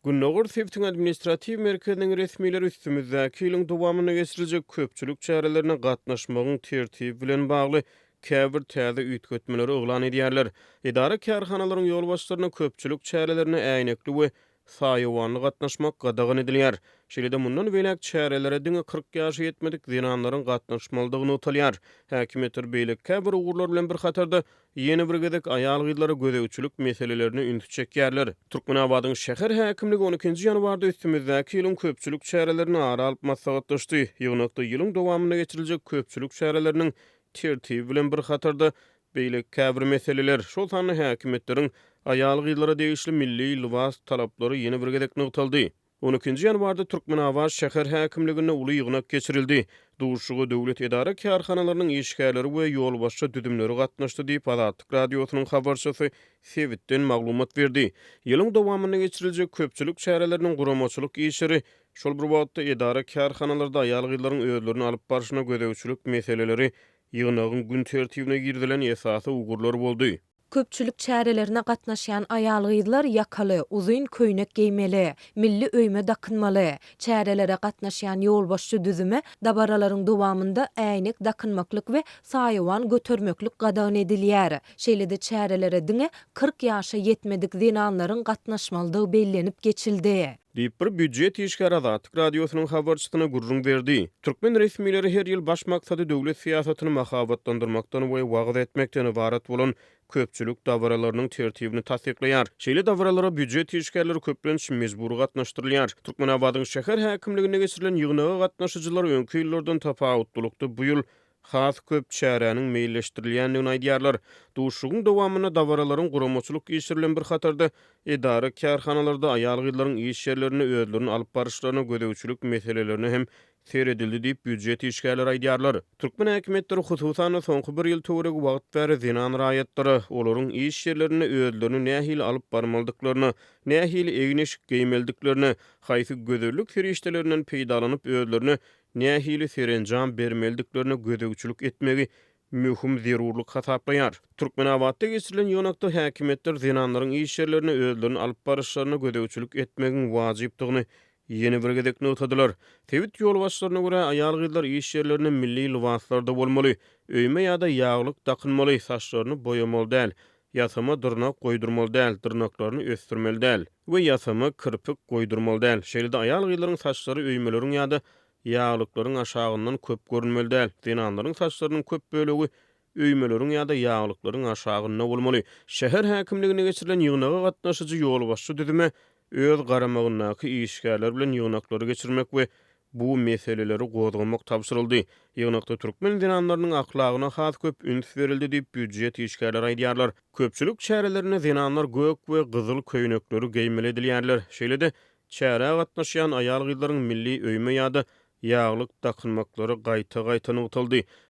Günnäger Sebtiň administrativ merkeziniň resmileri üstümizdäki ýylyň dowamyna geçiriljek köpçülük çärelerine gatnaşmagyň tertibi bilen bagly käbir täze üýtgetmeleri oglan edýärler. Edara kärhanalaryň ýolbaşçylaryna köpçülük çärelerine äýnekli we saýywanly gatnaşmak gadagan edilýär. Şeýle-de mundan welek çärelere diňe 40 ýaşy ýetmedik zinanlaryň gatnaşmalydygyny utalýar. Häkimetler beýle käbir ugurlar bilen bir hatarda ýeni bir gezek aýal gyzlary gödäwçilik meselelerini ünlü çekýärler. Türkmenabadyň şäher häkimligi 12-nji ýanwarda üstümizdäki ýylyň köpçülük çärelerini ara alyp maslahatlaşdy. Ýygnakda ýylyň dowamyna geçiriljek köpçülük çäreleriniň tertibi bilen bir hatarda beýle käbir meseleler, şol sany häkimetleriň aýal gyzlara degişli milli libas talaplary ýene bir gezek nykdaldy. 12-nji ýanwarda Türkmenabad şäher häkimligine uly ýygnak geçirildi. Duşugy döwlet edara kärhanalarynyň işgärleri we ýolbaşça düdümleri gatnaşdy diýip Azatlyk radiosynyň habarçysy Sewitden maglumat berdi. Ýylyň dowamyna geçiriljek köpçülük çäreleriniň guramaçylyk işleri şol bir wagtda edara kärhanalarda aýal gyzlaryň özlerini alyp barşyna gödäwçilik meseleleri ýygnagyň gün tertibine girdilen esasy ugurlar boldy. Köpçülük çärelerine gatnaşýan aýal gyzlar ýakaly, uzun köýnek giýmeli, milli öýme dakynmaly. Çärelere gatnaşýan ýolbaşçy düzüme dabaralaryň dowamynda äýnek dakynmaklyk we saýywan götermeklik gadagan edilýär. Şeýle-de çärelere diňe 40 ýaşa ýetmedik zinanlaryň gatnaşmalydygy bellenip geçildi. Diýip bir büdjet işgär Azatlyk radiosynyň habarçysyna gurrun berdi. Türkmen resmileri her ýyl baş maksady döwlet siýasatyny mahabatlandyrmakdan we wagt etmekden ibaret bolan köpçülük dawaralarynyň tertibini tasdikleýär. Şeýle dawaralara büdjet işgärleri köplenç mejbur gatnaşdyrylýar. Türkmenabadyň şäher häkimligine geçirilen ýygnaga gatnaşyjylar öňki ýyllardan tapawutlukdy. Bu ýyl has köp çäräniň meýilleşdirilýändigini aýdýarlar. Duşugyň dowamyna dawaralaryň guramaçylyk işlerilen bir hatarda edara kärhanalarda aýal gyzlaryň iş ýerlerine özlerini alyp barışlaryna gödäwçilik meselelerini hem seredildi diýip büdjet işgärleri aýdýarlar. Türkmen häkimetleri hususan soňky bir ýyl töwereg wagt bäri zinan raýatlary olaryň iş ýerlerine özlerini nähili alyp barmaldyklaryny, nähili egneşik giýmeldiklerini, haýsy gözellik ferişdelerinden peýdalanyp özlerini nähili serenjam bermeldiklerini gödäwçilik etmegi mühim zerurluk hasaplaýar. Türkmenabadda geçirilen ýonakda häkimetler zinanlaryň iş ýerlerine özlerini alyp barışlaryna gödäwçilik etmegiň wajypdygyny ýene bir gezek notladylar. Tewit ýolbaşçylaryna görä aýal gyzlar iş ýerlerine milli libaslarda bolmaly, öýme ýa-da ýaglyk dakynmaly, saçlaryny boýamaly däl, ýasama dyrnak goýdurmaly däl, dyrnaklaryny ösdürmeli däl we ýasama kirpik goýdurmaly däl. Şeýle-de aýal gyzlaryň saçlary öýmeleriň ýa-da ýaglyklaryň aşagyndan köp görünmeli däl. Zinanlaryň saçlarynyň köp bölegi öýmeleriň ýa-da ýaglyklaryň aşagynda bolmaly. Şäher häkimligine geçirilen ýygnaga gatnaşyjy ýolbaşçy düzüme öz garamagynaky işgärler bilen ýygnaklary geçirmek we bu meseleleri gozgamak tapşyryldy. Ýygnakda türkmen zinanlarynyň aklagyna has köp üns berildi diýip büdjet işgärler aýdýarlar. Köpçülük çärelerine zinanlar gök we gyzyl köýnekleri giýmeli edilýärler. Şeýle-de çäre gatnaşýan aýal gyzlaryň milli öýme ýa-da ýaglyk dakynmaklary gaýta-gaýta nykdaldy.